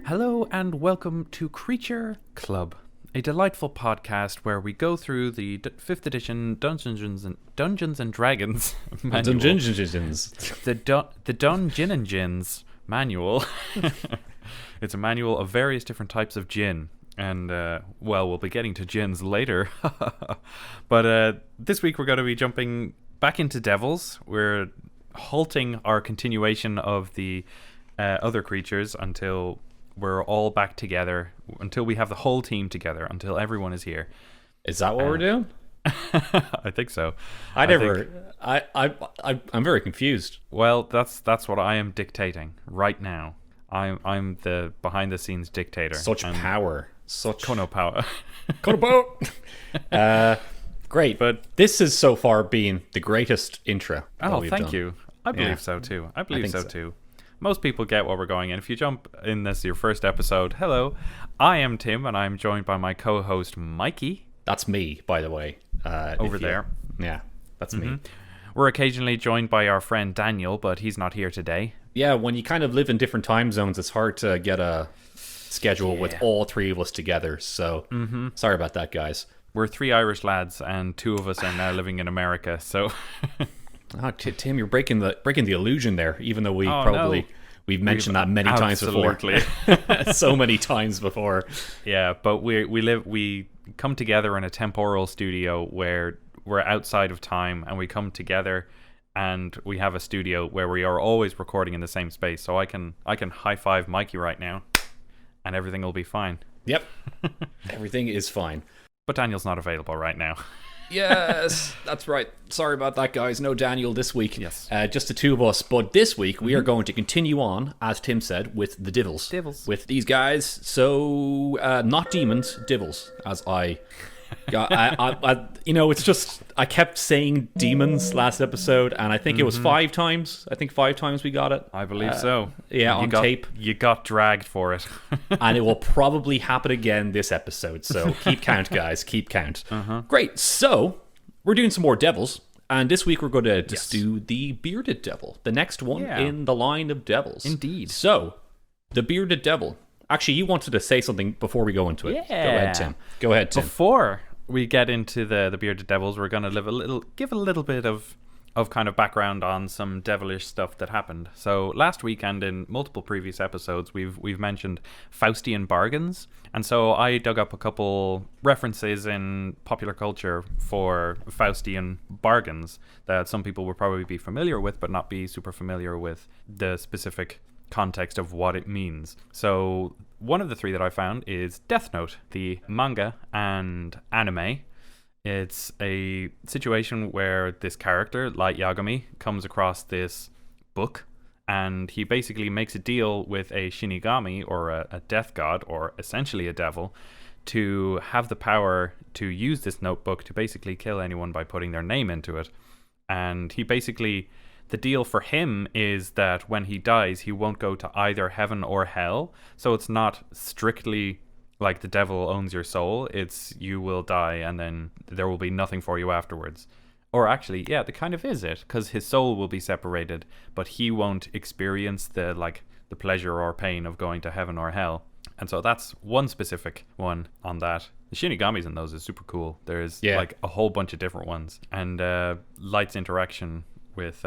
Hello and welcome to Creature Club, a delightful podcast where we go through the 5th edition Dungeons and Dragons manual. The Dungeons manual. It's a manual of various different types of gin. And, we'll be getting to gins later. But this week we're going to be jumping back into devils. We're halting our continuation of the other creatures until we're all back together, until we have the whole team together, until everyone is here. Is that what we're doing? I think so. I'm very confused. Well, that's what I am dictating right now. I'm the behind the scenes dictator. Such power. Such Kono power. Kono power. Great, but this has so far been the greatest intro. Oh, thank you. I believe so too. I believe so too. Most people get what we're going in. If you jump in this your first episode, hello, I am Tim, and I'm joined by my co-host Mikey. That's me, by the way. Over there. Yeah, that's me. We're occasionally joined by our friend Daniel, but he's not here today. Yeah, when you kind of live in different time zones, it's hard to get a schedule with all three of us together. So sorry about that, guys. We're 3 Irish lads, and 2 of us are now living in America. So. Oh, Tim, you're breaking the illusion there. Even though we've mentioned that many times before, so many times before. Yeah, but we come together in a temporal studio where we're outside of time, and we come together, and we have a studio where we are always recording in the same space. So I can high five Mikey right now, and everything will be fine. Yep, everything is fine. But Daniel's not available right now. Yes, that's right. Sorry about that, guys. No Daniel this week. Yes. Just the two of us. But this week, we are going to continue on, as Tim said, with the Divils. With these guys. So, not demons, Divils, as I it's just, I kept saying demons last episode, and I think it was 5 times. I think 5 times we got it. I believe so. Yeah, on tape. You got dragged for it. And it will probably happen again this episode, so keep count, guys. Keep count. Great, so we're doing some more devils, and this week we're going to just do the bearded devil, the next one in the line of devils. Indeed. So, the bearded devil. Actually, you wanted to say something before we go into it. Yeah. Go ahead, Tim. Before we get into the bearded devils, we're going to give a little bit of kind of background on some devilish stuff that happened. So last week and in multiple previous episodes, we've mentioned Faustian bargains, and so I dug up a couple references in popular culture for Faustian bargains that some people would probably be familiar with, but not be super familiar with the specific context of what it means. So one of the 3 that I found is Death Note, the manga and anime. It's a situation where this character, Light Yagami, comes across this book, and he basically makes a deal with a Shinigami, or a death god, or essentially a devil, to have the power to use this notebook to basically kill anyone by putting their name into it. And he basically, the deal for him is that when he dies, he won't go to either heaven or hell. So it's not strictly like the devil owns your soul. It's you will die and then there will be nothing for you afterwards. Or actually, yeah, that kind of is it, because his soul will be separated, but he won't experience the pleasure or pain of going to heaven or hell. And so that's one specific one on that. The Shinigamis in those is super cool. There's like a whole bunch of different ones. And Light's interaction with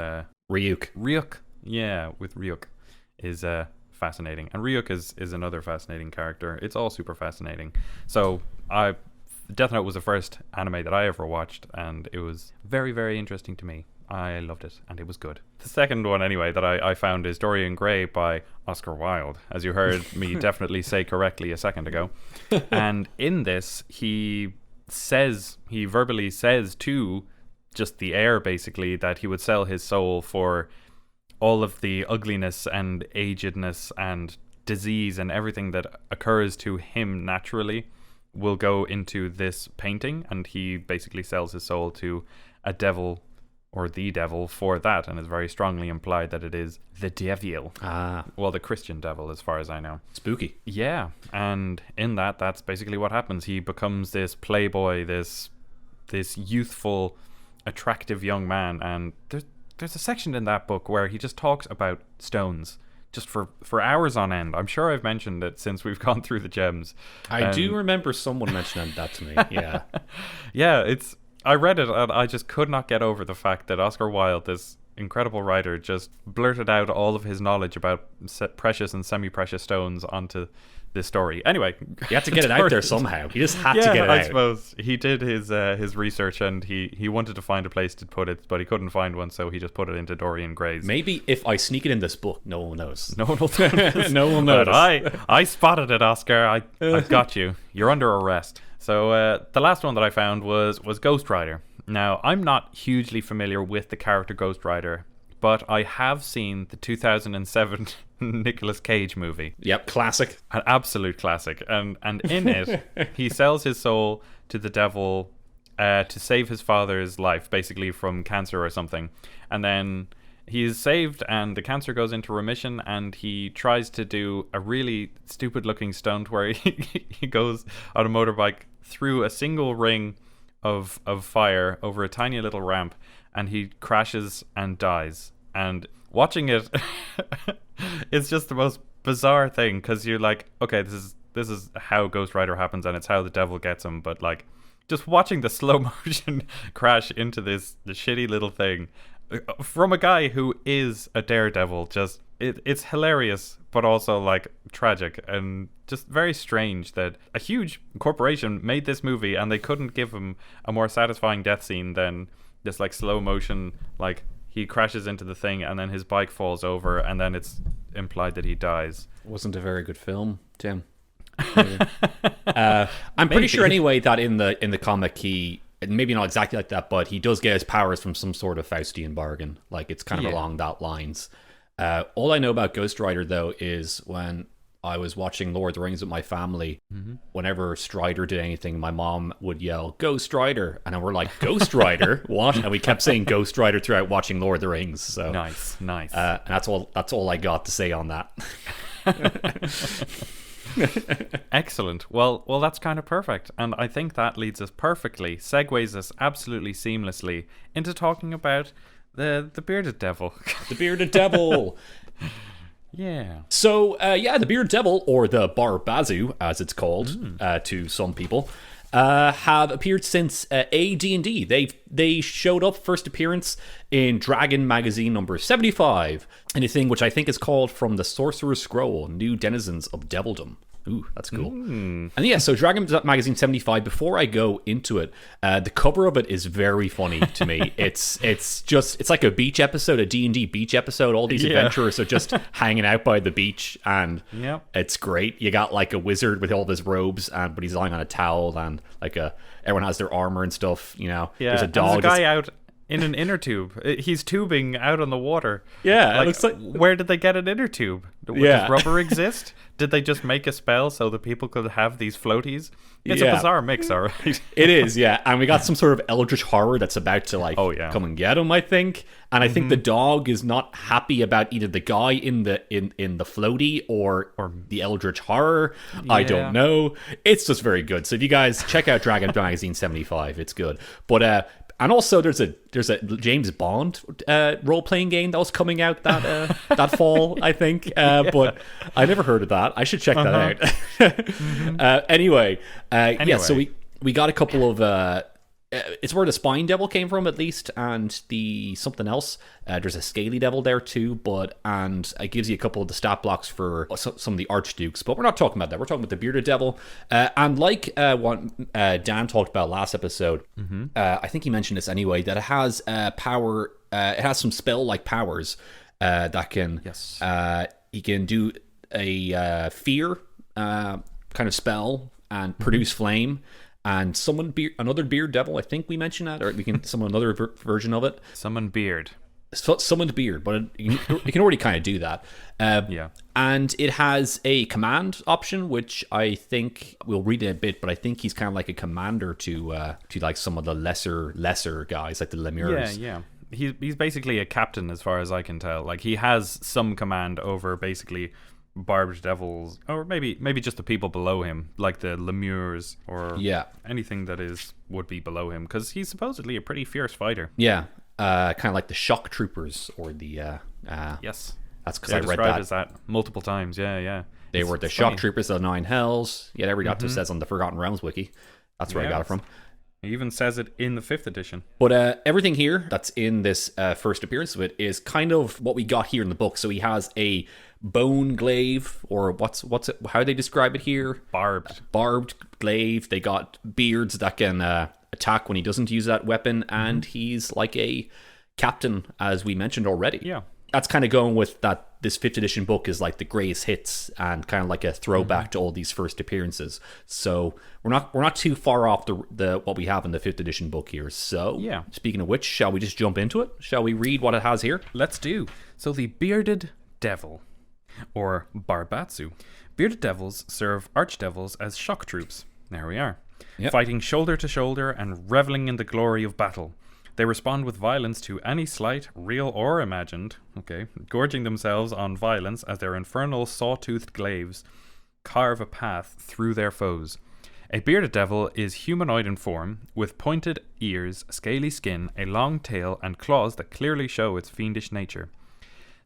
Ryuk. Yeah, with Ryuk is fascinating. And Ryuk is another fascinating character. It's all super fascinating. So Death Note was the first anime that I ever watched, and it was very, very interesting to me. I loved it, and it was good. The second one, anyway, that I found is Dorian Gray by Oscar Wilde, as you heard me definitely say correctly a second ago. And in this, he verbally says to just the air, basically, that he would sell his soul for all of the ugliness and agedness and disease and everything that occurs to him naturally will go into this painting, and he basically sells his soul to a devil or the devil for that, and it's very strongly implied that it is the devil. Well, the Christian devil, as far as I know. Spooky. Yeah, and in that's basically what happens. He becomes this playboy, this youthful, attractive young man, and there's a section in that book where he just talks about stones just for hours on end. I'm sure I've mentioned it since we've gone through the gems. I do remember someone mentioning that to me. Yeah. Yeah, I read it and I just could not get over the fact that Oscar Wilde, this incredible writer, just blurted out all of his knowledge about precious and semi-precious stones onto this story. Anyway, you had to get it out there somehow. He just had to get it out. I suppose he did his research, and he wanted to find a place to put it, but he couldn't find one, so he just put it into Dorian Gray's. Maybe if I sneak it in this book, no one knows. No one will notice. No one will notice. But I spotted it, Oscar. I got you. You're under arrest. So the last one that I found was Ghost Rider. Now, I'm not hugely familiar with the character Ghost Rider, but I have seen the 2007 Nicolas Cage movie. Yep, classic. An absolute classic. And in it, he sells his soul to the devil to save his father's life, basically from cancer or something. And then he is saved, and the cancer goes into remission, and he tries to do a really stupid-looking stunt where he goes on a motorbike through a single ring of fire over a tiny little ramp, and he crashes and dies. And watching it it's just the most bizarre thing, because you're like, okay, this is how Ghost Rider happens, and it's how the devil gets him, but like just watching the slow motion crash into the shitty little thing from a guy who is a daredevil, just it's hilarious, but also like tragic, and just very strange that a huge corporation made this movie and they couldn't give him a more satisfying death scene than this like slow motion, like he crashes into the thing and then his bike falls over and then it's implied that he dies. Wasn't a very good film, Tim. I'm pretty sure anyway that in the comic he, maybe not exactly like that, but he does get his powers from some sort of Faustian bargain. Like it's kind of along that lines. All I know about Ghost Rider though is when I was watching Lord of the Rings with my family, whenever Strider did anything, my mom would yell, "Ghost Rider!" And we're like, "Ghost Rider? What?" And we kept saying Ghost Rider throughout watching Lord of the Rings. So nice. And that's all I got to say on that. Excellent. Well, that's kind of perfect, and I think that leads us perfectly, segues us absolutely seamlessly into talking about the bearded devil. The bearded devil. Yeah. So, the bearded devil, or the Barbazu, as it's called to some people, have appeared since AD&D. They showed up first appearance in Dragon magazine number 75, in a thing which I think is called From the Sorcerer's Scroll, New Denizens of Devildom. Ooh, that's cool. And yeah, so Dragon magazine 75, before I go into it, the cover of it is very funny to me. It's like a beach episode, a D&D beach episode. All these adventurers are just hanging out by the beach, and it's great. You got like a wizard with all of his robes, but he's lying on a towel, and like everyone has their armor and stuff, you know. There's a dog. There's a guy out in an inner tube. He's tubing out on the water. Yeah, it looks like. Where did they get an inner tube? Does rubber exist? Did they just make a spell so that people could have these floaties? It's a bizarre mix, all right. It is, yeah. And we got some sort of eldritch horror that's about to come and get him, I think. And I think the dog is not happy about either the guy in the floaty or the eldritch horror. Yeah. I don't know. It's just very good. So if you guys check out Dragon Magazine 75, it's good. But and also there's a James Bond role playing game that was coming out that fall, I think. But I never heard of that. I should check that out. Anyway, so we got a couple of it's where the Spine Devil came from, at least, and the something else. There's a Scaly Devil there too, and it gives you a couple of the stat blocks for some of the Archdukes. But we're not talking about that. We're talking about the Bearded Devil, and like what Dan talked about last episode. I think he mentioned this anyway, that it has power. It has some spell-like powers that can. Yes. He can do a fear kind of spell and produce flame. And summon another beard devil. I think we mentioned that, or we can summon another version of it. Summon beard. summoned beard, but it can already kind of do that. Yeah. And it has a command option, which I think we'll read in a bit, but I think he's kind of like a commander to like some of the lesser guys, like the lemurs. Yeah. He's basically a captain as far as I can tell. Like, he has some command over basically barbed devils, or maybe just the people below him, like the lemurs or anything that would be below him, because he's supposedly a pretty fierce fighter. Yeah. Kind of like the shock troopers or the yes, that's because I read that as that multiple times. Yeah. They were the shock troopers of the Nine Hells. Yeah, every got to says on the Forgotten Realms wiki. That's where I got it from. He even says it in the 5th edition. But everything here that's in this first appearance of it is kind of what we got here in the book. So he has a bone glaive, or what's it? How they describe it here? Barbed glaive. They got beards that can attack when he doesn't use that weapon, and he's like a captain, as we mentioned already. Yeah. That's kind of going with that. This 5th edition book is like the greatest hits and kind of like a throwback to all these first appearances. So we're not too far off the what we have in the 5th edition book here. So speaking of which, shall we just jump into it? Shall we read what it has here? Let's do. So the Bearded Devil, or Barbatsu. Bearded devils serve archdevils as shock troops. There we are. Yep. Fighting shoulder to shoulder and reveling in the glory of battle. They respond with violence to any slight, real or imagined, gorging themselves on violence as their infernal saw-toothed glaives carve a path through their foes. A bearded devil is humanoid in form, with pointed ears, scaly skin, a long tail, and claws that clearly show its fiendish nature.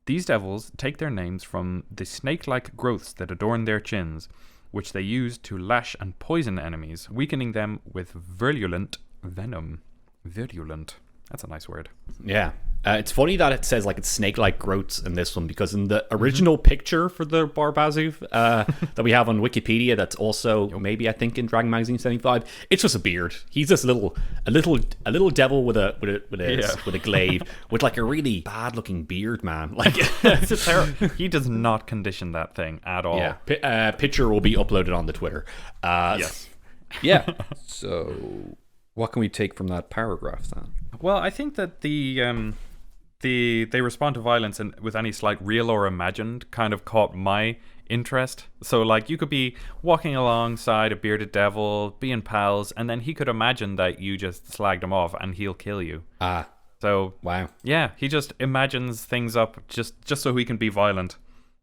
These devils take their names from the snake-like growths that adorn their chins, which they use to lash and poison enemies, weakening them with virulent venom. Virulent. That's a nice word. Yeah. It's funny that it says like it's snake-like growths in this one, because in the original picture for the Barbatsu that we have on Wikipedia, that's also maybe I think in Dragon Magazine 75, it's just a beard. He's just a little devil with a glaive with like a really bad-looking beard, man. Like it's terrible. He does not condition that thing at all. Yeah. Picture will be uploaded on the Twitter. Yes. Yeah. So what can we take from that paragraph then? Well, I think that they respond to violence and with any slight real or imagined kind of caught my interest. So like you could be walking alongside a bearded devil, being pals, and then he could imagine that you just slagged him off and he'll kill you. So wow. Yeah, he just imagines things up just so he can be violent,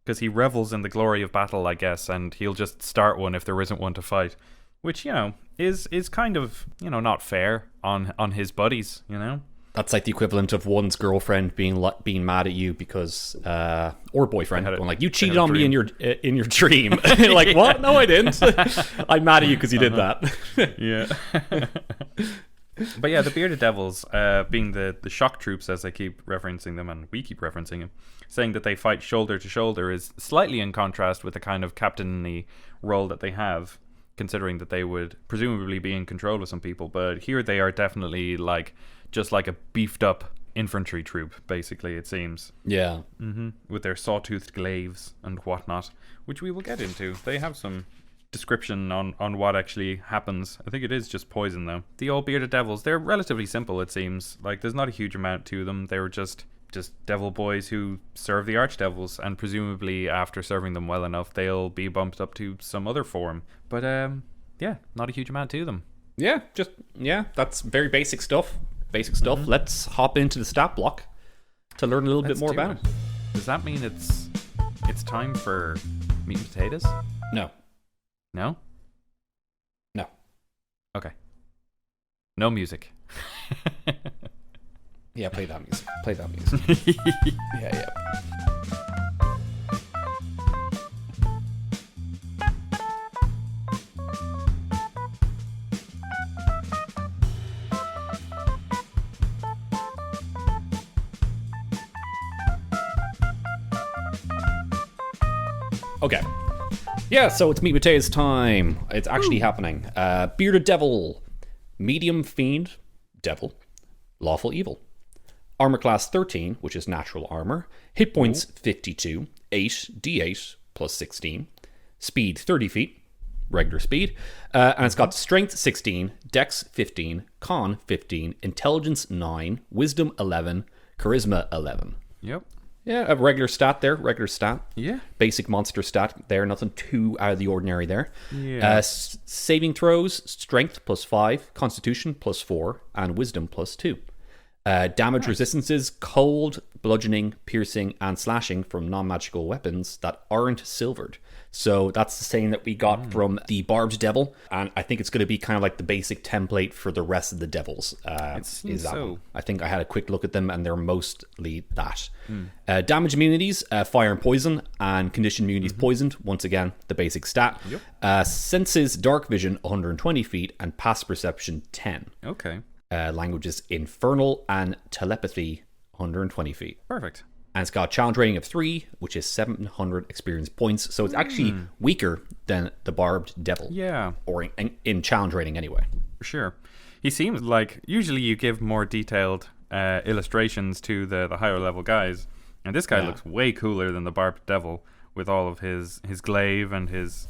because he revels in the glory of battle, I guess, and he'll just start one if there isn't one to fight. Which, is kind of, not fair on his buddies, That's like the equivalent of one's girlfriend being mad at you because, or boyfriend, going like, you cheated on me in your dream. Like, what? No, I didn't. I'm mad at you because you did that. Yeah. But yeah, the bearded devils, being the shock troops, as I keep referencing them, and we keep referencing them, saying that they fight shoulder to shoulder is slightly in contrast with the kind of captainly role that they have, considering that they would presumably be in control of some people. But here they are definitely just like a beefed up infantry troop, basically, it seems. Yeah. With their saw-toothed glaives and whatnot, which we will get into. They have some description on what actually happens. I think it is just poison, though. The old bearded devils, they're relatively simple, it seems. Like, there's not a huge amount to them. They were just devil boys who serve the archdevils, and presumably after serving them well enough, they'll be bumped up to some other form. But not a huge amount to them. That's very basic stuff. Let's hop into the stat block to learn a little bit more about it. Does that mean it's time for meat and potatoes? No. Okay. No music. Yeah, play that music. Yeah. Okay. Yeah, so it's Meat Potatoes time. It's actually happening. Bearded Devil, Medium Fiend, Devil, Lawful Evil. Armor class 13, which is natural armor. Hit points 52, 8d8 plus 16. Speed 30 feet, regular speed. And it's got strength 16, dex 15, con 15, intelligence 9, wisdom 11, Charisma 11. Yep. Yeah, a regular stat there. Regular stat. Yeah. Basic monster stat there. Nothing too out of the ordinary there. Yeah. Saving throws, strength +5, constitution +4, and wisdom +2. Damage resistances, cold, bludgeoning, piercing, and slashing from non-magical weapons that aren't silvered. So that's the saying that we got from the Barbed Devil, and I think it's going to be kind of like the basic template for the rest of the devils. It seems so. One. I think I had a quick look at them, and they're mostly that. Damage immunities, fire and poison, and condition immunities poisoned. Once again, the basic stat. Yep. Senses, dark vision, 120 feet, and passive perception, 10. Okay. Languages infernal and telepathy, 120 feet. Perfect. And it's got a challenge rating of 3, which is 700 experience points. So it's actually weaker than the Barbed Devil. Yeah. Or in challenge rating anyway. For sure. He seems like, usually you give more detailed illustrations to the higher level guys. And this guy looks way cooler than the Barbed Devil, with all of his glaive and his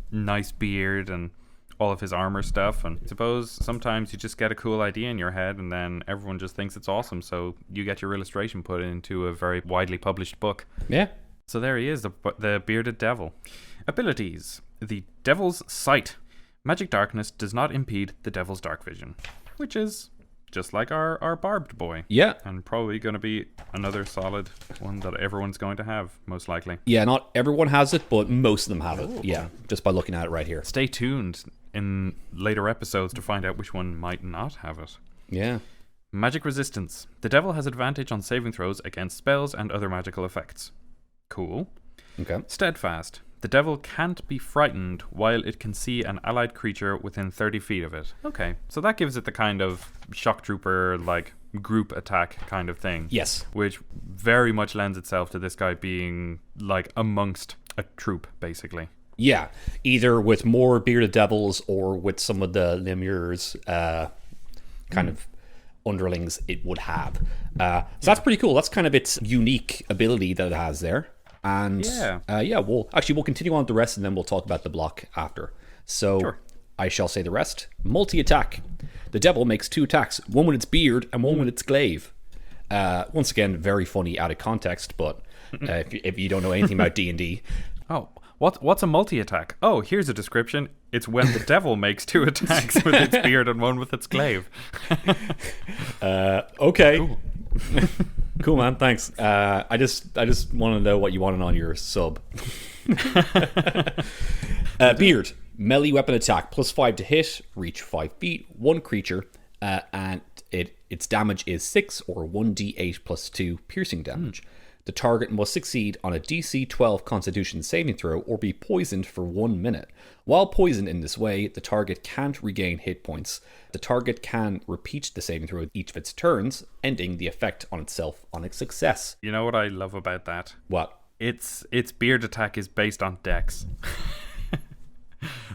nice beard and all of his armor stuff. And I suppose sometimes you just get a cool idea in your head and then everyone just thinks it's awesome, so you get your illustration put into a very widely published book. Yeah. So there he is, the Bearded Devil. Abilities. The Devil's Sight. Magic darkness does not impede the Devil's dark vision, which is just like our Barbed boy. Yeah. And probably going to be another solid one that everyone's going to have, most likely. Yeah, not everyone has it, but most of them have it. Yeah, just by looking at it right here. Stay tuned in later episodes to find out which one might not have it. Yeah. Magic resistance. The devil has advantage on saving throws against spells and other magical effects. Cool. Okay. Steadfast. The devil can't be frightened while it can see an allied creature within 30 feet of it. Okay, so that gives it the kind of shock trooper, like, group attack kind of thing. Yes. Which very much lends itself to this guy being, like, amongst a troop, basically. Yeah, either with more Bearded Devils or with some of the Lemures kind of underlings it would have. So that's pretty cool. That's kind of its unique ability that it has there. And we'll continue on with the rest and then we'll talk about the block after. So sure. I shall say the rest. Multi-attack. The devil makes 2 attacks, one with its beard and one with its glaive. Once again, very funny out of context, but if you don't know anything about D&D. Oh, what's a multi-attack? Oh, here's a description. It's when the devil makes 2 attacks with its beard and one with its glaive. Okay. Cool. Cool, man. Thanks. I just want to know what you wanted on your sub. Beard. Melee weapon attack. +5 to hit. Reach 5 feet. 1 creature. And its damage is 6 or 1d8 +2 piercing damage. The target must succeed on a DC 12 Constitution saving throw or be poisoned for 1 minute. While poisoned in this way, the target can't regain hit points. The target can repeat the saving throw each of its turns, ending the effect on itself on its success. You know what I love about that? What? Its beard attack is based on dex.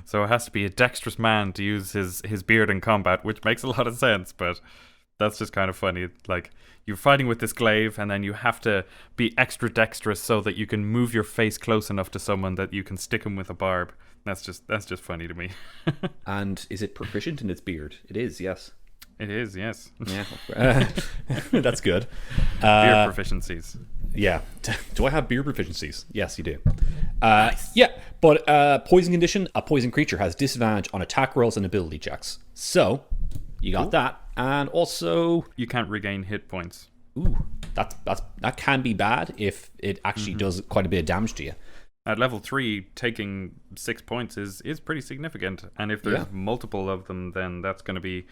So it has to be a dexterous man to use his beard in combat, which makes a lot of sense, but that's just kind of funny. Like, you're fighting with this glaive, and then you have to be extra dexterous so that you can move your face close enough to someone that you can stick him with a barb. That's just funny to me. And is it proficient in its beard? It is, yes. It is, yes. Yeah, that's good. Beard proficiencies. Yeah. Do I have beard proficiencies? Yes, you do. Nice. Yeah, but poison condition. A poison creature has disadvantage on attack rolls and ability checks. So you got that, and also you can't regain hit points. Ooh, that can be bad if it actually does quite a bit of damage to you. At level 3, taking 6 points is pretty significant, and if there's multiple of them, then that's going to be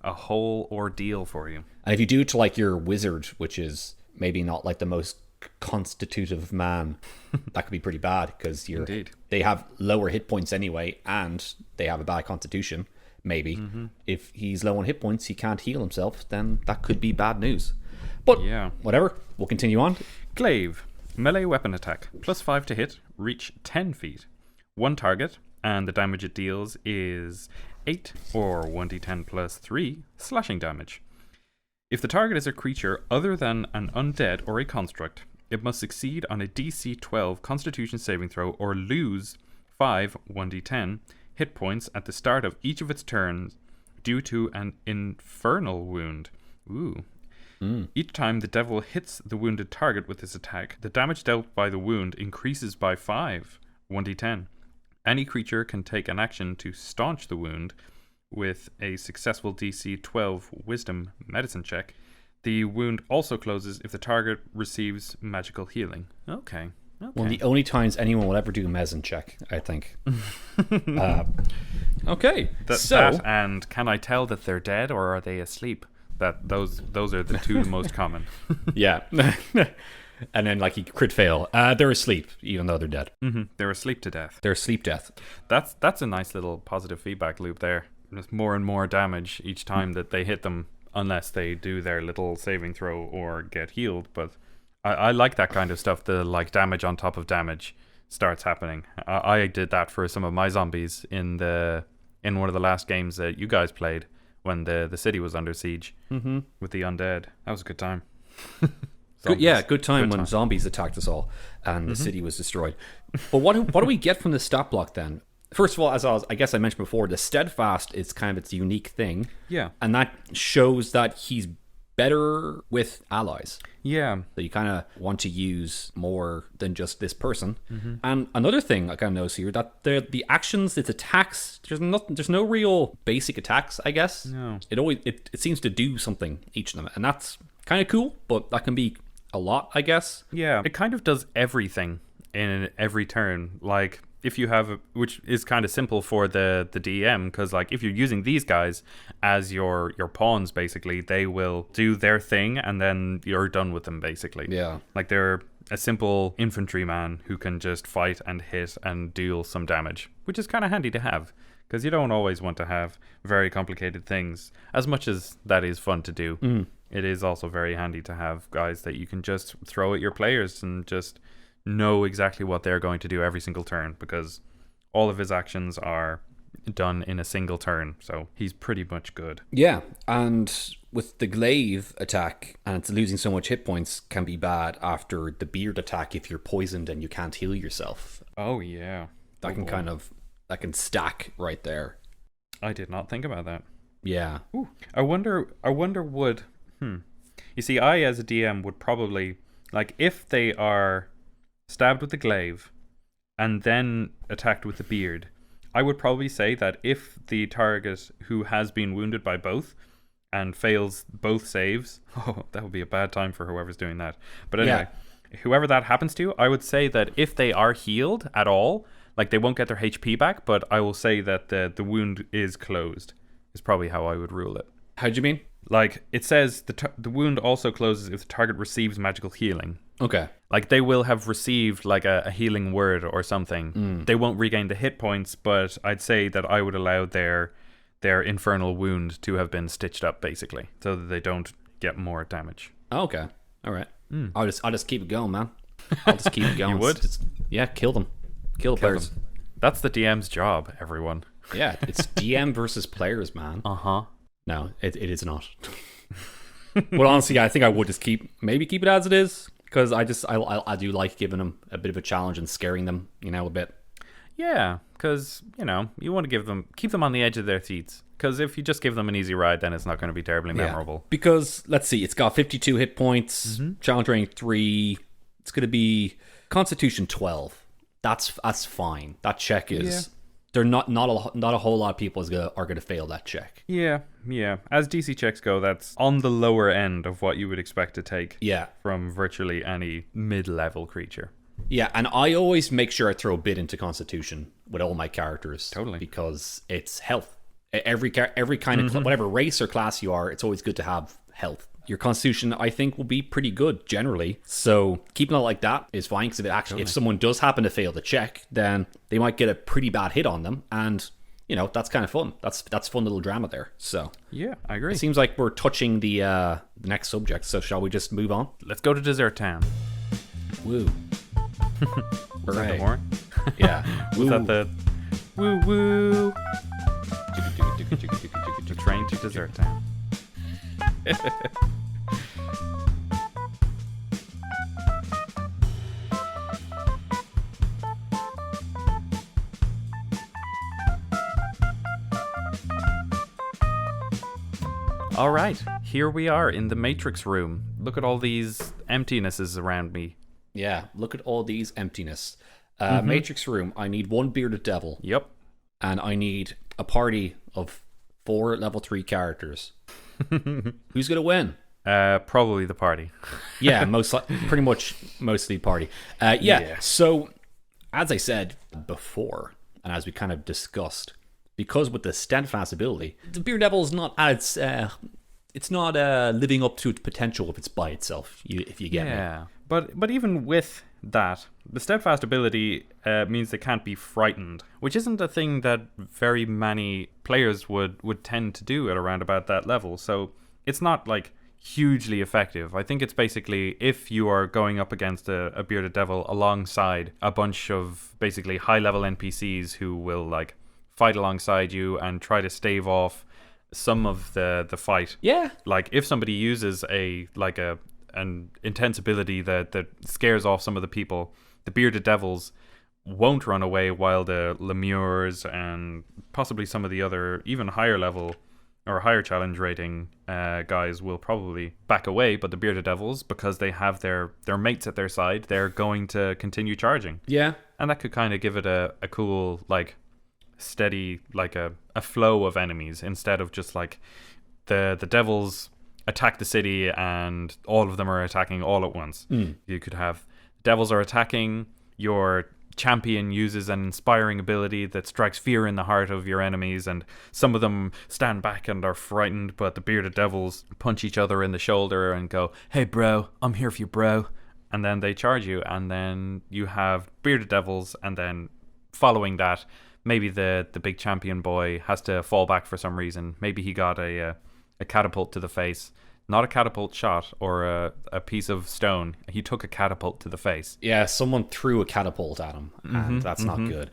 a whole ordeal for you. And if you do it to like your wizard, which is maybe not like the most constitutive man, that could be pretty bad because they have lower hit points anyway, and they have a bad constitution. Maybe if he's low on hit points, he can't heal himself, then that could be bad news. But whatever, we'll continue on. Glaive. Melee weapon attack. +5 to hit. Reach 10 feet. 1 target, and the damage it deals is 8 or 1d10 +3 slashing damage. If the target is a creature other than an undead or a construct, it must succeed on a DC 12 Constitution saving throw or lose 5 1d10 hit points at the start of each of its turns due to an infernal wound. Ooh. Each time the devil hits the wounded target with this attack, the damage dealt by the wound increases by 5, 1d10. Any creature can take an action to staunch the wound with a successful DC 12 Wisdom Medicine check. The wound also closes if the target receives magical healing. Okay. One of the only times anyone will ever do a medicine check, I think. Okay. That and can I tell that they're dead or are they asleep? Those are the two most common. Yeah. And then like he crit fail. They're asleep, even though they're dead. Mm-hmm. They're asleep to death. They're asleep death. That's a nice little positive feedback loop there. There's more and more damage each time that they hit them, unless they do their little saving throw or get healed. But I like that kind of stuff. The like damage on top of damage starts happening. I did that for some of my zombies in one of the last games that you guys played when the city was under siege with the undead. That was a good time. Good time when zombies attacked us all and the city was destroyed. But what do we get from the stat block then? First of all, as I guess I mentioned before, the steadfast is kind of its unique thing. Yeah. And that shows that he's better with allies. Yeah. So you kind of want to use more than just this person. And another thing I kind of notice here, that the actions, its attacks, there's no real basic attacks, I guess. No. It seems to do something each of them, and that's kind of cool, but that can be a lot, I guess. Yeah. It kind of does everything in every turn. Like if you have which is kind of simple for the DM, because like if you're using these guys as your pawns, basically they will do their thing and then you're done with them basically. Yeah. Like they're a simple infantryman who can just fight and hit and deal some damage, which is kind of handy to have, because you don't always want to have very complicated things. As much as that is fun to do, it is also very handy to have guys that you can just throw at your players and just know exactly what they're going to do every single turn, because all of his actions are done in a single turn, so he's pretty much good. Yeah, and with the glaive attack, and it's losing so much hit points, can be bad after the beard attack if you're poisoned and you can't heal yourself. Oh yeah, that can stack right there. I did not think about that. Yeah. Ooh. I wonder would you see, I as a DM would probably, like, if they are stabbed with the glaive and then attacked with the beard, I would probably say that if the target who has been wounded by both and fails both saves, that would be a bad time for whoever's doing that. But anyway, whoever that happens to, I would say that if they are healed at all, like they won't get their HP back, but I will say that the wound is closed, is probably how I would rule it. How do you mean? Like, it says the wound also closes if the target receives magical healing. Okay. Like, they will have received, like, a healing word or something. They won't regain the hit points, but I'd say that I would allow their infernal wound to have been stitched up, basically, so that they don't get more damage. Oh, okay. All right. I'll just keep it going, man. I'll just keep it going. You would? Kill them. Kill the players. Them. That's the DM's job, everyone. Yeah, it's DM versus players, man. Uh-huh. No, it is not. But honestly, I think I would just keep it as it is, because I do like giving them a bit of a challenge and scaring them, a bit. Yeah, because you want to keep them on the edge of their seats. Because if you just give them an easy ride, then it's not going to be terribly memorable. Because let's see, it's got 52 hit points, challenge rating 3. It's going to be Constitution 12. That's fine. That check is. Yeah. They're not a whole lot of people are going to fail that check. Yeah. As DC checks go, that's on the lower end of what you would expect to take. Yeah. From virtually any mid-level creature. Yeah, and I always make sure I throw a bit into Constitution with all my characters. Totally. Because it's health. Every kind of whatever race or class you are, it's always good to have health. Your Constitution, I think, will be pretty good generally. So keeping it like that is fine, because if someone does happen to fail the check, then they might get a pretty bad hit on them, and that's kind of fun. That's fun little drama there. So yeah, I agree. It seems like we're touching the next subject. So shall we just move on? Let's go to Desert Town. Woo! Was that the horn? Yeah. Was that the woo woo? The train to Desert Town. All right, here we are in the Matrix room. Look at all these emptinesses around me. Yeah, look at all these emptiness. Matrix room, I need one bearded devil. Yep. And I need a party of 4 level 3 characters. Who's going to win? Probably the party. Yeah, pretty much mostly party. Yeah, so as I said before, and as we kind of discussed, because with the steadfast ability, the Bearded Devil is not as... it's not living up to its potential if it's by itself, if you get me. Yeah, but even with that, the steadfast ability means they can't be frightened, which isn't a thing that very many players would tend to do at around about that level. So it's not like hugely effective. I think it's basically if you are going up against a bearded devil alongside a bunch of basically high level NPCs who will like fight alongside you and try to stave off some of the fight. Yeah. Like if somebody uses an intense ability that scares off some of the people, the bearded devils won't run away, while the lemures and possibly some of the other even higher level or higher challenge rating guys will probably back away. But the bearded devils, because they have their mates at their side, they're going to continue charging. Yeah. And that could kind of give it a cool like steady like a flow of enemies, instead of just like the devils attack the city and all of them are attacking all at once. You could have devils are attacking, your champion uses an inspiring ability that strikes fear in the heart of your enemies, and some of them stand back and are frightened, but the bearded devils punch each other in the shoulder and go, "Hey bro, I'm here for you, bro," and then they charge you. And then you have bearded devils, and then following that, maybe the big champion boy has to fall back for some reason. Maybe he got a catapult to the face. Not a catapult shot or a piece of stone. He took a catapult to the face. Yeah, someone threw a catapult at him, and that's not good.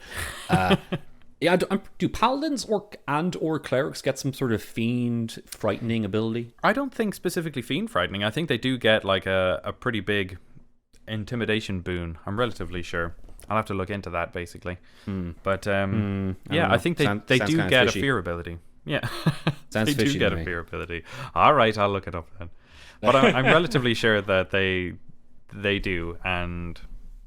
Yeah, do paladins or clerics get some sort of fiend frightening ability? I don't think specifically fiend frightening. I think they do get like a pretty big intimidation boon. I'm relatively sure. I'll have to look into that basically. But yeah, I think they do get fishy. A fear ability. Yeah, they do get a fear ability. All right, I'll look it up then. But I'm relatively sure that they do, and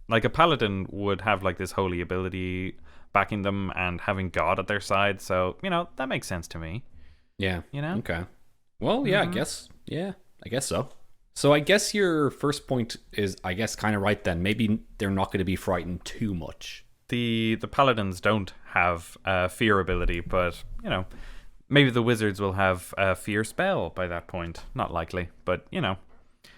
like a paladin would have like this holy ability backing them and having God at their side. So that makes sense to me. Yeah. Okay. Well, yeah, I guess so. So I guess your first point is, I guess, kind of right then. Maybe they're not going to be frightened too much. The paladins don't have a fear ability, but maybe the wizards will have a fear spell by that point. Not likely, but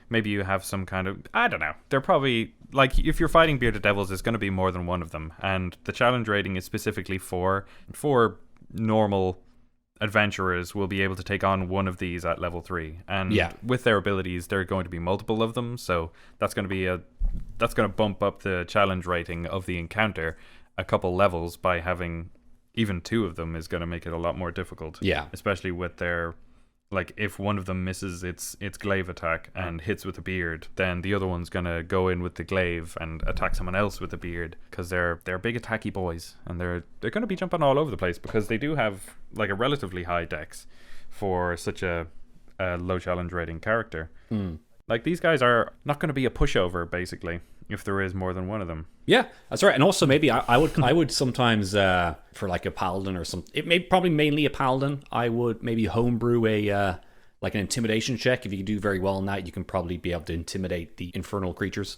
maybe you have some kind of, I don't know. They're probably like, if you're fighting bearded devils, there's going to be more than one of them, and the challenge rating is specifically for normal adventurers will be able to take on one of these at level 3, and with their abilities there are going to be multiple of them, so that's going to bump up the challenge rating of the encounter a couple levels. By having even 2 of them is going to make it a lot more difficult, especially with their, like, if one of them misses its glaive attack and hits with a beard, then the other one's going to go in with the glaive and attack someone else with the beard, because they're big attacky boys, and they're going to be jumping all over the place, because they do have like a relatively high dex for such a low challenge rating character. Like, these guys are not going to be a pushover basically if there is more than one of them. Yeah, that's right. And also maybe I would sometimes for like a paladin or something, it may probably mainly a paladin, I would maybe homebrew a like an intimidation check. If you do very well in that, you can probably be able to intimidate the infernal creatures,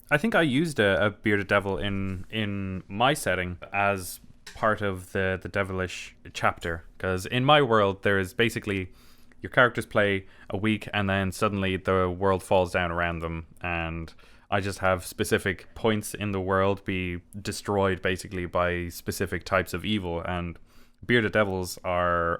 I think I used a bearded devil in my setting as part of the devilish chapter, because in my world there is basically your characters play a week and then suddenly the world falls down around them, and I just have specific points in the world be destroyed basically by specific types of evil. And bearded devils I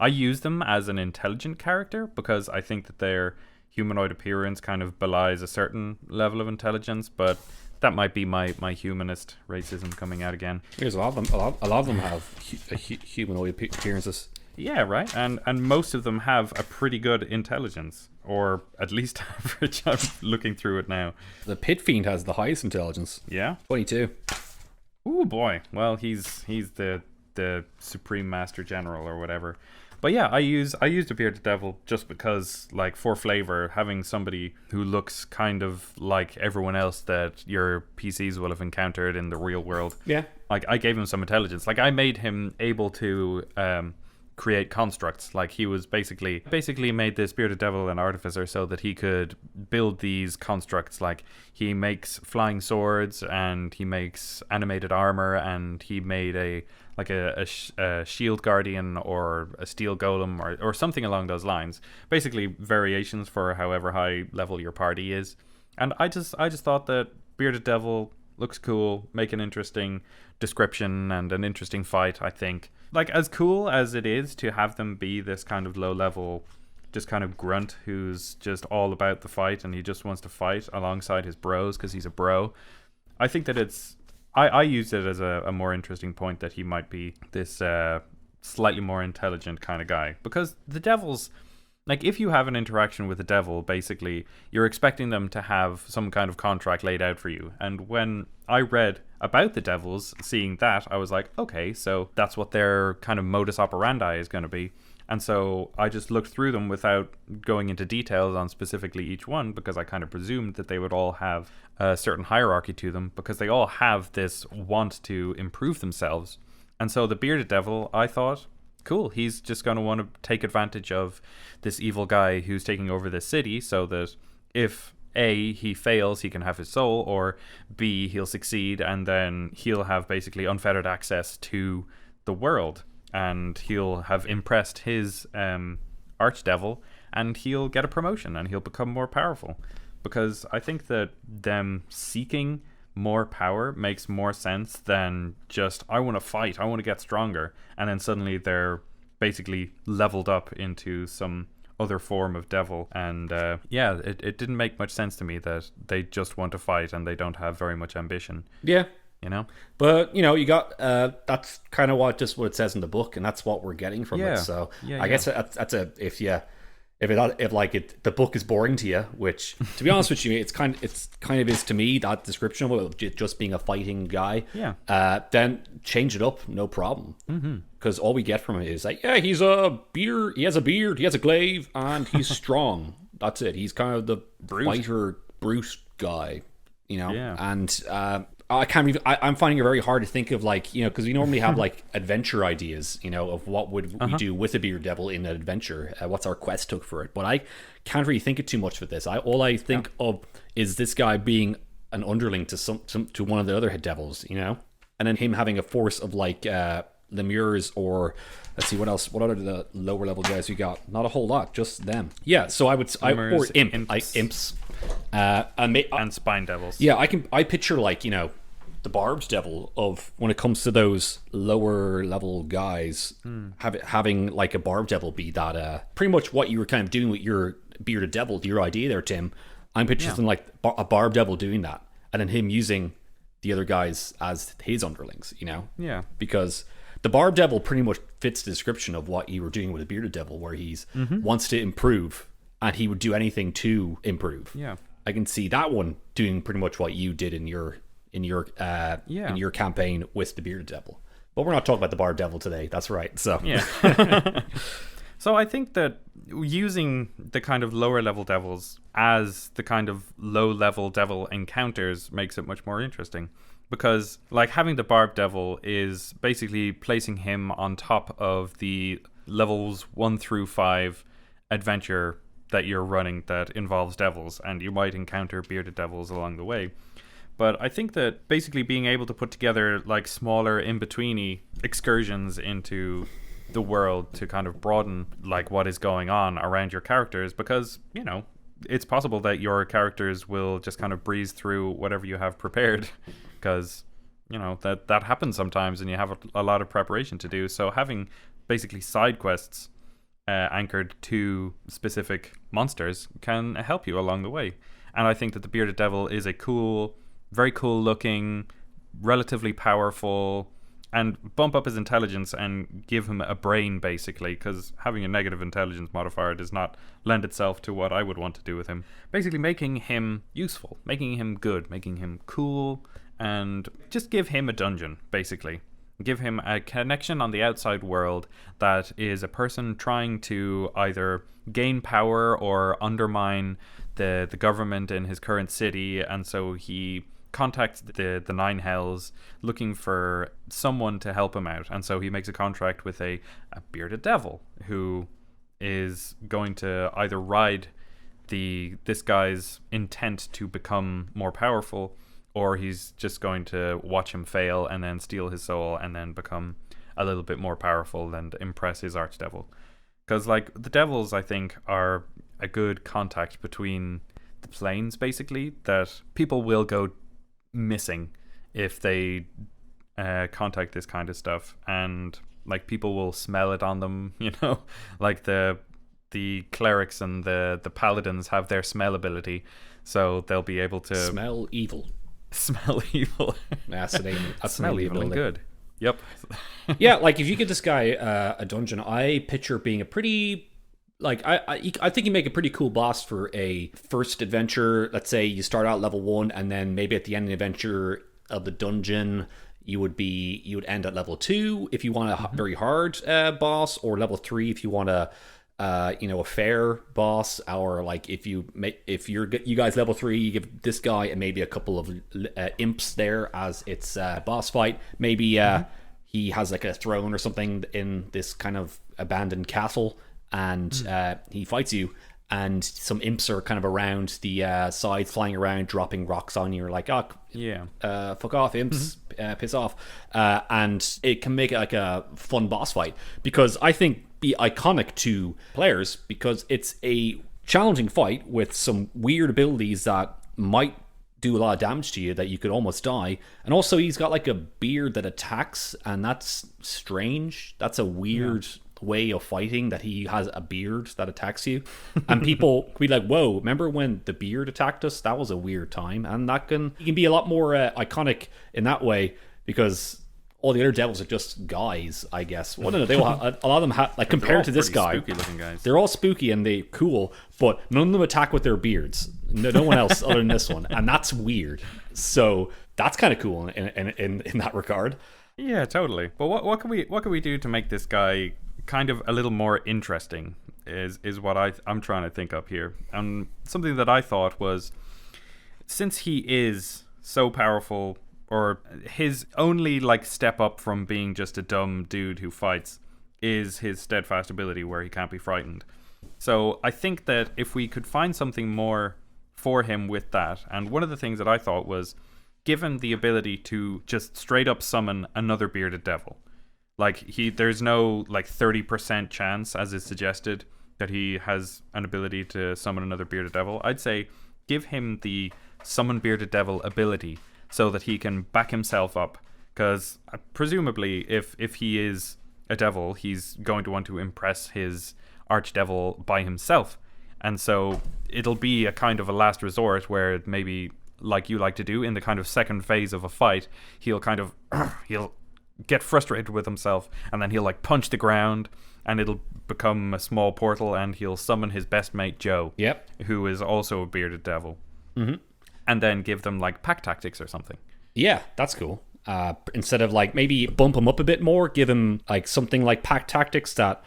use them as an intelligent character because I think that their humanoid appearance kind of belies a certain level of intelligence, but that might be my humanist racism coming out again. There's a lot of them have humanoid appearances. Yeah, right. And most of them have a pretty good intelligence, or at least average. I'm looking through it now. The Pit Fiend has the highest intelligence. Yeah? 22. Ooh, boy. Well, he's the Supreme Master General or whatever. But yeah, I used a bearded devil just because, like, for flavor, having somebody who looks kind of like everyone else that your PCs will have encountered in the real world. Yeah. Like, I gave him some intelligence. Like, I made him able to create constructs. Like, he was basically made this bearded devil an artificer so that he could build these constructs. Like, he makes flying swords, and he makes animated armor, and he made a shield guardian or a steel golem or something along those lines. Basically variations for however high level your party is. And I just thought that bearded devil looks cool, make an interesting description and an interesting fight. I think, like, as cool as it is to have them be this kind of low level, just kind of grunt who's just all about the fight and he just wants to fight alongside his bros because he's a bro. I think that I used it as a more interesting point that he might be this slightly more intelligent kind of guy. Because the devils, like, if you have an interaction with the devil, basically, you're expecting them to have some kind of contract laid out for you. And when I read about the devils, seeing that, I was like, okay, so that's what their kind of modus operandi is going to be. And so I just looked through them without going into details on specifically each one, because I kind of presumed that they would all have a certain hierarchy to them, because they all have this want to improve themselves. And so the bearded devil, I thought, cool, he's just going to want to take advantage of this evil guy who's taking over this city, so that if A, he fails, he can have his soul, or B, he'll succeed, and then he'll have basically unfettered access to the world. And he'll have impressed his archdevil, and he'll get a promotion, and he'll become more powerful. Because I think that them seeking more power makes more sense than just, I want to fight, I want to get stronger, and then suddenly they're basically leveled up into some other form of devil. And it didn't make much sense to me that they just want to fight and they don't have very much ambition. Yeah. You know, but you got that's kind of what it says in the book, and that's what we're getting from it. So I guess that's if the book is boring to you, which, to be honest with you, it's kind of is to me, that description of it just being a fighting guy. Yeah. Then change it up, no problem. Because all we get from it is like, yeah, he has a beard, he has a glaive, and he's strong. That's it. He's kind of the fighter brute guy, Yeah. And I can't even. I'm finding it very hard to think of, like, because we normally have like adventure ideas, of what would we do with a bearded devil in an adventure. What's our quest hook for it? But I can't really think of too much for this. All I think of is this guy being an underling to one of the other head devils, and then him having a force of like lemures, or let's see what else. What are the lower level guys we got? Not a whole lot, just them. Yeah. So or imps. And spine devils. Yeah, I picture, like, the barbed devil of, when it comes to those lower level guys, having like a barbed devil be that pretty much what you were kind of doing with your bearded devil, your idea there, Tim. I'm picturing like a barbed devil doing that, and then him using the other guys as his underlings, Yeah. Because the barbed devil pretty much fits the description of what you were doing with a bearded devil, where he's wants to improve, and he would do anything to improve. Yeah. I can see that one doing pretty much what you did in your campaign with the bearded devil. But we're not talking about the barbed devil today. That's right. So yeah. So I think that using the kind of lower level devils as the kind of low level devil encounters makes it much more interesting. Because, like, having the barbed devil is basically placing him on top of the levels 1 through 5 adventure that you're running that involves devils, and you might encounter bearded devils along the way. But I think that basically being able to put together like smaller in-betweeny excursions into the world to kind of broaden like what is going on around your characters, because it's possible that your characters will just kind of breeze through whatever you have prepared, because that happens sometimes and you have a lot of preparation to do. So having basically side quests anchored to specific monsters can help you along the way. And I think that the bearded devil is a very cool looking, relatively powerful, and bump up his intelligence and give him a brain, basically, because having a negative intelligence modifier does not lend itself to what I would want to do with him. Basically making him useful, making him good, making him cool, and just give him a dungeon, basically. give him a connection on the outside world that is a person trying to either gain power or undermine the government in his current city, and so he contacts the nine hells looking for someone to help him out, and so he makes a contract with a bearded devil who is going to either ride this guy's intent to become more powerful, or he's just going to watch him fail and then steal his soul and then become a little bit more powerful and impress his archdevil. Because like the devils, I think, are a good contact between the planes, basically, that people will go missing if they contact this kind of stuff, and like people will smell it on them, you know, like the clerics and the paladins have their smell ability, so they'll be able to smell evil. That's the name. That's smell evil and good. Yep. Yeah, like if you give this guy a dungeon, I picture being a pretty, like, I think you make a pretty cool boss for a first adventure. Let's say you start out level 1, and then maybe at the end of the adventure of the dungeon, you would end at level 2 if you want a very hard boss, or level 3 if you want a fair boss, or like if you guys level 3, you give this guy and maybe a couple of imps there as its boss fight. Maybe he has like a throne or something in this kind of abandoned castle, and he fights you, and some imps are kind of around the sides, flying around, dropping rocks on you. You're like, oh yeah, fuck off, imps, piss off, and it can make it like a fun boss fight, because I think be iconic to players, because it's a challenging fight with some weird abilities that might do a lot of damage to you, that you could almost die. And also he's got like a beard that attacks, and that's strange. That's a weird way of fighting, that he has a beard that attacks you. And people be like, whoa, remember when the beard attacked us? That was a weird time. And that can be a lot more iconic in that way, because all the other devils are just guys, I guess. Well, no, they all have, a lot of them have, like, compared to this guy, spooky looking guys. They're all spooky and they're cool, but none of them attack with their beards. No one else other than this one, and that's weird. So that's kind of cool in that regard. Yeah, totally. But what can we do to make this guy kind of a little more interesting? Is what I'm trying to think up here. And something that I thought was, since he is so powerful, or his only like step up from being just a dumb dude who fights is his steadfast ability where he can't be frightened. So I think that if we could find something more for him with that, and one of the things that I thought was give him the ability to just straight up summon another bearded devil. Like there's no like 30% chance, as is suggested, that he has an ability to summon another bearded devil. I'd say give him the summon bearded devil ability, so that he can back himself up, because presumably if he is a devil, he's going to want to impress his archdevil by himself, and so it'll be a kind of a last resort where maybe, like you like to do in the kind of second phase of a fight, he'll kind of he'll get frustrated with himself, and then he'll like punch the ground, and it'll become a small portal, and he'll summon his best mate Joe, who is also a bearded devil. And then give them like pack tactics or something. Yeah, that's cool. Instead of like maybe bump him up a bit more, give him like something like pack tactics that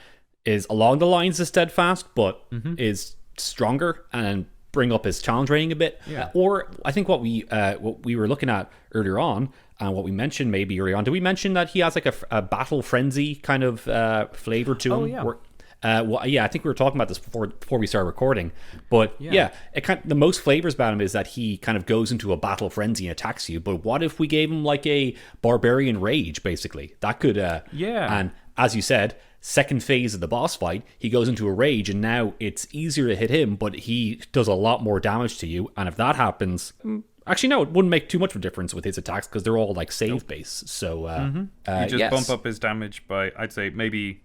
is along the lines of steadfast, but is stronger, and bring up his challenge rating a bit. Yeah. Or I think what we were looking at earlier on, and what we mentioned maybe earlier on, did we mention that he has like a battle frenzy kind of flavor to him? Oh, yeah. I think we were talking about this before we started recording, but the most flavors about him is that he kind of goes into a battle frenzy and attacks you. But what if we gave him like a barbarian rage, basically? That could, and as you said, second phase of the boss fight, he goes into a rage, and now it's easier to hit him, but he does a lot more damage to you. And if that happens, actually no, it wouldn't make too much of a difference with his attacks, because they're all like save based. So you just bump up his damage by, I'd say maybe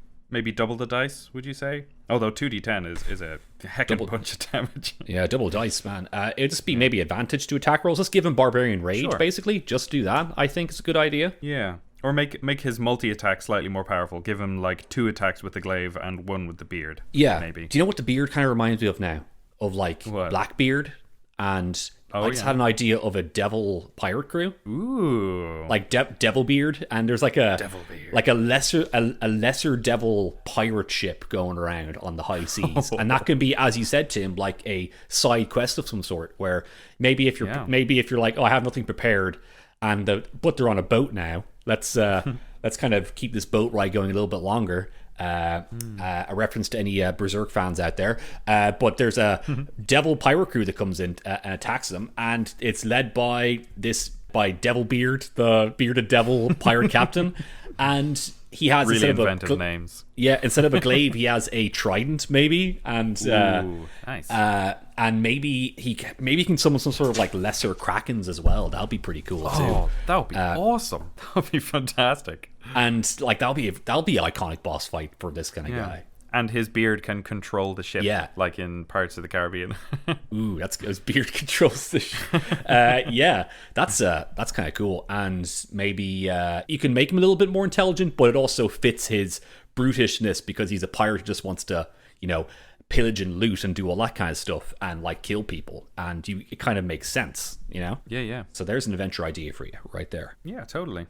double the dice, would you say? Although 2d10 is a heckin' bunch of damage. Yeah, double dice, man. It'd just be maybe advantage to attack rolls. Just give him Barbarian Rage, basically. Just do that. I think it's a good idea. Yeah. Or make his multi-attack slightly more powerful. Give him like 2 attacks with the glaive and 1 with the beard. Yeah. Maybe. Do you know what the beard kind of reminds me of now? Of like what? Blackbeard. And Oh, I just had an idea of a devil pirate crew, Ooh. like devil beard, and there's like a Devil beard. like a lesser devil pirate ship going around on the high seas, and that can be, as you said, Tim, like a side quest of some sort, where maybe if you're like, oh, I have nothing prepared, and but they're on a boat now. Let's kind of keep this boat ride going a little bit longer. A reference to any Berserk fans out there, but there's a devil pirate crew that comes in and attacks them, and it's led by Devil Beard, the bearded devil pirate captain, and he has really inventive names. Yeah, instead of a glaive, he has a trident, maybe, and nice. And maybe he can summon some sort of like lesser krakens as well. That'll be pretty cool too. Oh, that would be awesome. That would be fantastic. And like that'll be an iconic boss fight for this kind of guy. And his beard can control the ship, like in Pirates of the Caribbean. Ooh, his beard controls the ship. That's kind of cool. And maybe you can make him a little bit more intelligent, but it also fits his brutishness because he's a pirate who just wants to, pillage and loot and do all that kind of stuff and like kill people. And it kind of makes sense, Yeah. So there's an adventure idea for you right there. Yeah, totally.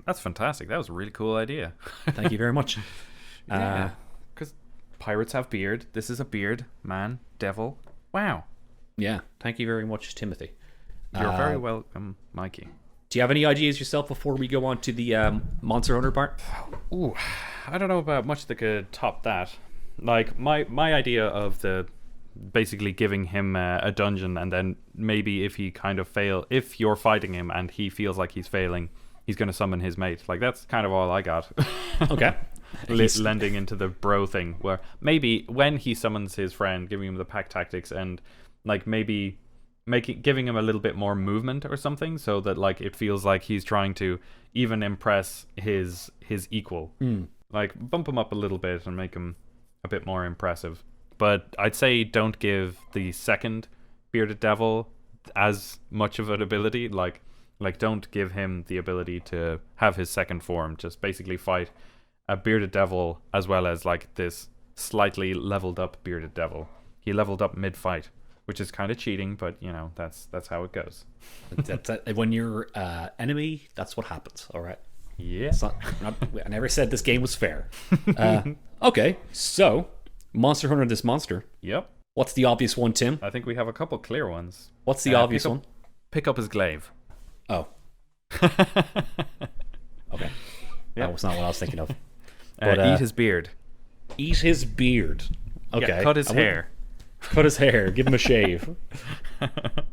That's fantastic. That was a really cool idea. Thank you very much. Yeah. Because pirates have beard. This is a beard, man, devil. Wow. Yeah, thank you very much, Timothy. You're very welcome, Mikey. Do you have any ideas yourself before we go on to the Monster Hunter part? Ooh, I don't know about much that could top that. Like, my idea of basically giving him a dungeon, and then maybe if he kind of if you're fighting him and he feels like he's failing, he's going to summon his mate. Like, that's kind of all I got. Okay. Lending into the bro thing, where maybe when he summons his friend, giving him the pack tactics, and like maybe giving him a little bit more movement or something, so that like it feels like he's trying to even impress his equal. Like bump him up a little bit and make him a bit more impressive. But I'd say don't give the second bearded devil as much of an ability. Like don't give him the ability to have his second form. Just basically fight a bearded devil as well as like this slightly leveled up bearded devil. He leveled up mid-fight, which is kind of cheating, but that's how it goes. When you're enemy, that's what happens. All right. Yeah. I never said this game was fair. Okay, so Monster Hunter, this monster. Yep. What's the obvious one, Tim? I think we have a couple clear ones. What's the obvious one? Pick up his glaive. Oh. Okay. That was not what I was thinking of. But, eat his beard. Eat his beard. Okay. Yeah, cut his hair. Cut his hair. Give him a shave.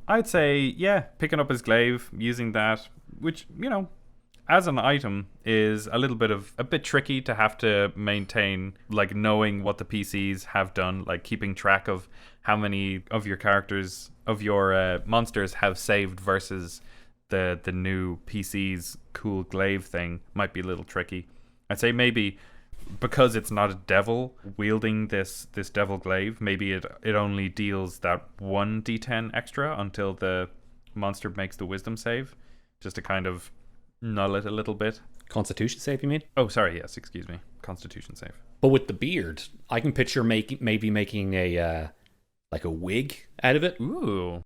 I'd say, picking up his glaive, using that, which, as an item is a bit tricky to have to maintain, like knowing what the PCs have done, like keeping track of how many of your characters, of your monsters have saved versus the new PC's cool glaive thing might be a little tricky. I'd say maybe because it's not a devil wielding this devil glaive, maybe it only deals that 1d10 extra until the monster makes the wisdom save, just to kind of null it a little bit. Constitution save, you mean? Oh, sorry, yes, excuse me. Constitution save. But with the beard, I can picture maybe making a like a wig out of it. Ooh.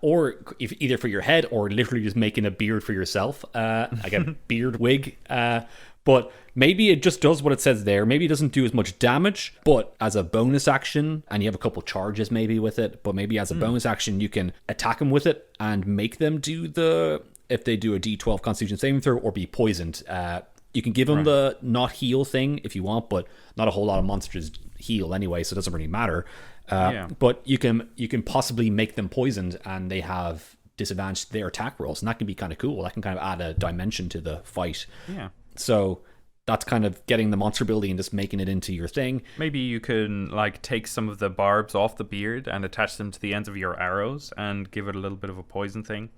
Or either for your head or literally just making a beard for yourself. Like a beard wig. But maybe it just does what it says there. Maybe it doesn't do as much damage, but as a bonus action, and you have a couple charges maybe with it, but maybe as a bonus action, you can attack them with it and make them do if they do a D12 Constitution saving throw or be poisoned. You can give them the not heal thing if you want, but not a whole lot of monsters heal anyway, so it doesn't really matter. But you can possibly make them poisoned and they have disadvantage to their attack rolls, and that can be kind of cool. That can kind of add a dimension to the fight. Yeah. So that's kind of getting the monster ability and just making it into your thing. Maybe you can like take some of the barbs off the beard and attach them to the ends of your arrows and give it a little bit of a poison thing,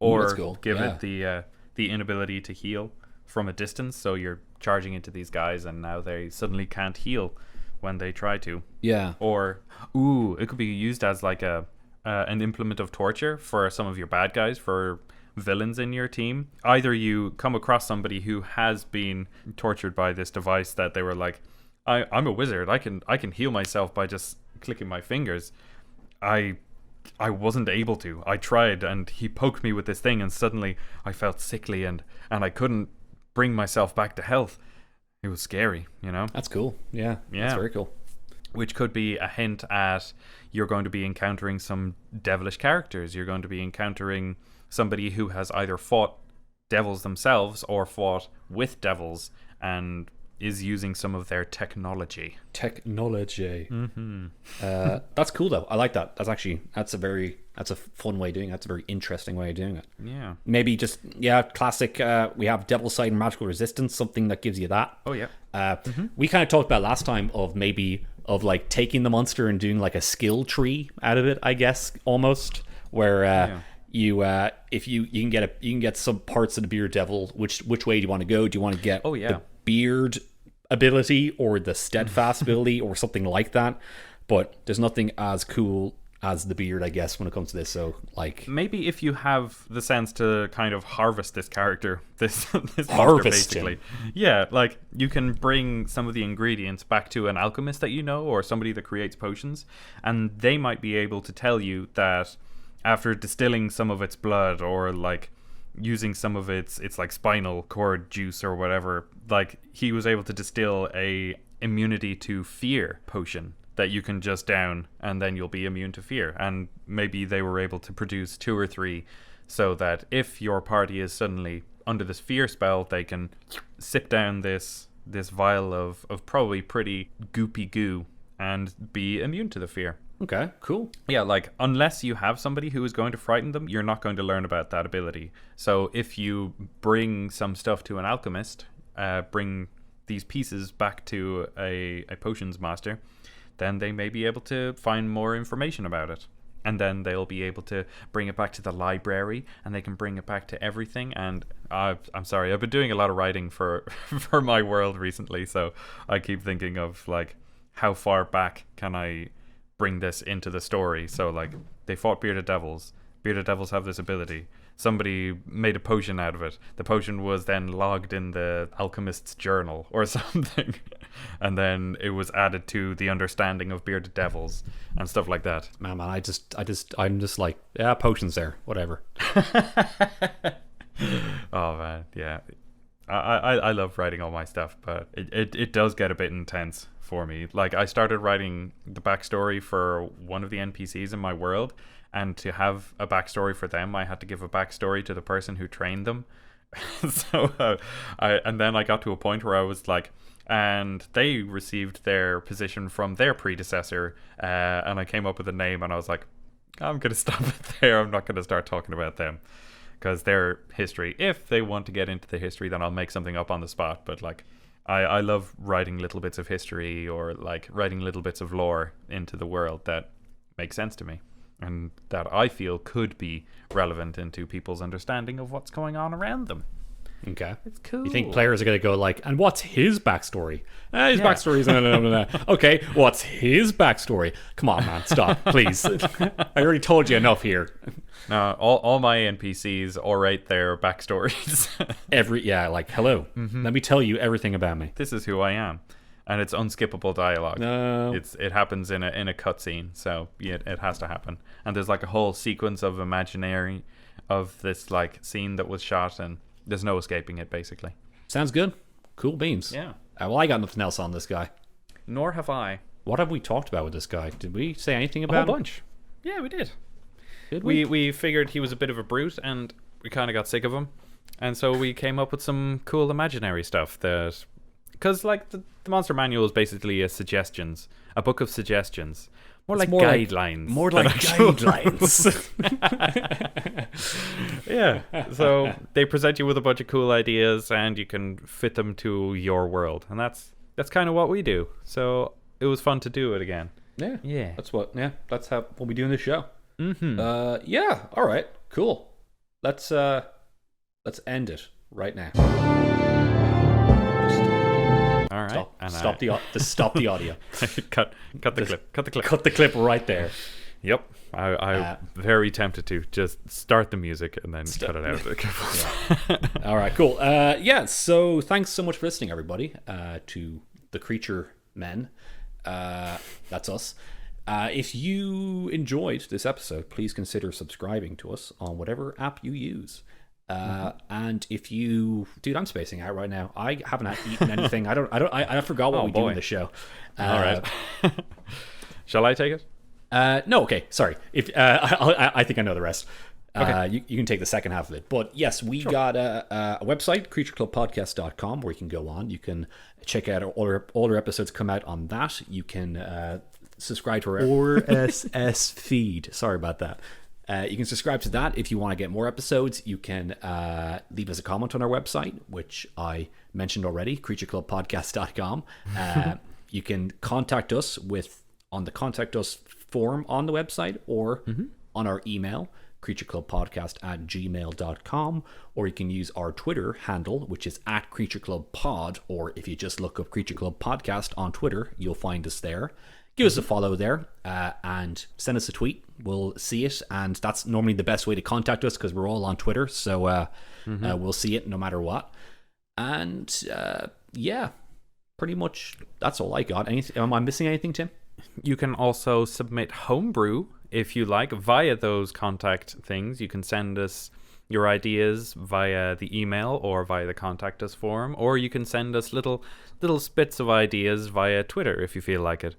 or give it the inability to heal from a distance. So you're charging into these guys and now they suddenly can't heal when they try to. Yeah. Or it could be used as like an implement of torture for some of your bad guys, for villains in your team. Either you come across somebody who has been tortured by this device that they were like, I'm a wizard, I can heal myself by just clicking my fingers. I I wasn't able to. I tried, and he poked me with this thing, and suddenly I felt sickly, and I couldn't bring myself back to health. It was scary, you know? That's cool. Yeah. That's very cool. Which could be a hint at you're going to be encountering some devilish characters. You're going to be encountering somebody who has either fought devils themselves or fought with devils and is using some of their technology. Mm-hmm. That's cool though. I like that. That's a fun way of doing it. That's a very interesting way of doing it. Yeah. Maybe just classic. We have devil side and magical resistance, something that gives you that. Oh yeah. We kind of talked about last time of like taking the monster and doing like a skill tree out of it, I guess, almost, where you can get some parts of the beard devil. Which way do you want to go? Do you want to get the beard ability or the steadfast ability or something like that? But there's nothing as cool as the beard, I guess, when it comes to this. So like, maybe if you have the sense to kind of harvest this character, this monster, basically. Yeah, like you can bring some of the ingredients back to an alchemist that you know, or somebody that creates potions, and they might be able to tell you that after distilling some of its blood, or like using some of its like spinal cord juice or whatever, like he was able to distill a immunity to fear potion that you can just down, and then you'll be immune to fear. And maybe they were able to produce 2 or 3 so that if your party is suddenly under this fear spell, they can sip down this vial of probably pretty goopy goo and be immune to the fear. Okay, cool. Yeah, like unless you have somebody who is going to frighten them, you're not going to learn about that ability. So if you bring some stuff to an alchemist, bring these pieces back to a potions master, then they may be able to find more information about it. And then they'll be able to bring it back to the library, and they can bring it back to everything. And I'm sorry, I've been doing a lot of writing for my world recently, so I keep thinking of like, how far back can I bring this into the story? So like, they fought bearded devils. Bearded devils have this ability. Somebody made a potion out of it. The potion was then logged in the alchemist's journal or something, and then it was added to the understanding of bearded devils and stuff like that. Man, I'm just like, yeah, potions there, whatever. Oh man, yeah. I love writing all my stuff, but it does get a bit intense for me. Like, I started writing the backstory for one of the NPCs in my world, and to have a backstory for them, I had to give a backstory to the person who trained them. So and then I got to a point where I was like, and they received their position from their predecessor, and I came up with a name, and I was like, I'm gonna stop it there. I'm not gonna start talking about them, because their history, if they want to get into the history, then I'll make something up on the spot. But like, I love writing little bits of history, or like writing little bits of lore into the world that make sense to me, and that I feel could be relevant into people's understanding of what's going on around them. Okay. It's cool. You think players are going to go like, and what's his backstory? His backstory is... Okay, what's his backstory? Come on, man, stop, please. I already told you enough here. No, all my NPCs orate their backstories. Like, hello, let me tell you everything about me. This is who I am. And it's unskippable dialogue. No. It happens in a cutscene, so yeah, it has to happen. And there's like a whole sequence of imaginary of this like scene that was shot, and there's no escaping it, basically. Sounds good. Cool beans. Yeah. Well, I got nothing else on this guy. Nor have I. What have we talked about with this guy? Did we say anything about a whole bunch? Yeah, we did. Did we? We figured he was a bit of a brute, and we kind of got sick of him, and so we came up with some cool imaginary stuff that, because like the Monster Manual is basically a book of suggestions. More like guidelines. More like guidelines. Yeah. So they present you with a bunch of cool ideas, and you can fit them to your world, and that's kind of what we do. So it was fun to do it again. Yeah. That's how what we do in this show. Mm-hmm. Yeah. All right. Cool. Let's end it right now. All right. Stop the audio. Cut the clip. Cut the clip right there. Yep. I'm very tempted to just start the music and then cut it out. Yeah. All right, cool. So thanks so much for listening, everybody, to the Creature Men. That's us. If you enjoyed this episode, please consider subscribing to us on whatever app you use. And if you, dude, I'm spacing out right now. I haven't eaten anything. I forgot what we do in the show. All right. Shall I take it? No. Okay. Sorry. If I think I know the rest. Okay. You can take the second half of it. But yes, we got a website, creatureclubpodcast.com, where you can go on. You can check out all our episodes come out on that. You can subscribe to our RSS feed. Sorry about that. You can subscribe to that if you want to get more episodes. You can leave us a comment on our website, which I mentioned already, creatureclubpodcast.com. You can contact us on the contact us form on the website or on our email, creatureclubpodcast@gmail.com, or you can use our Twitter handle, which is @creatureclubpod, or if you just look up Creature Club Podcast on Twitter, you'll find us there. Give us a follow there and send us a tweet. We'll see it, and that's normally the best way to contact us because we're all on Twitter, so we'll see it no matter what. And yeah, pretty much that's all I got. Am I missing anything, Tim? You can also submit homebrew if you like via those contact things. You can send us your ideas via the email or via the contact us form, or you can send us little spits of ideas via Twitter if you feel like it.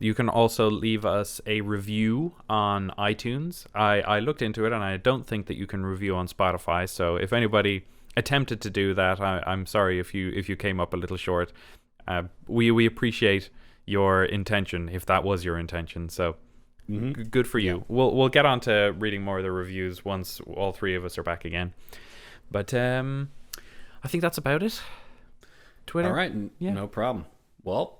You can also leave us a review on iTunes. I looked into it, and I don't think that you can review on Spotify. So if anybody attempted to do that, I'm sorry if you came up a little short. We appreciate your intention if that was your intention. So good for you. Yeah. We'll get on to reading more of the reviews once all three of us are back again. But I think that's about it. Twitter. All right, no problem. Well.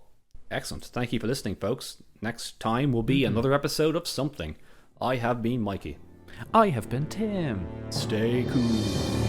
Excellent. Thank you for listening, folks. Next time will be another episode of something. I have been Mikey. I have been Tim. Stay cool.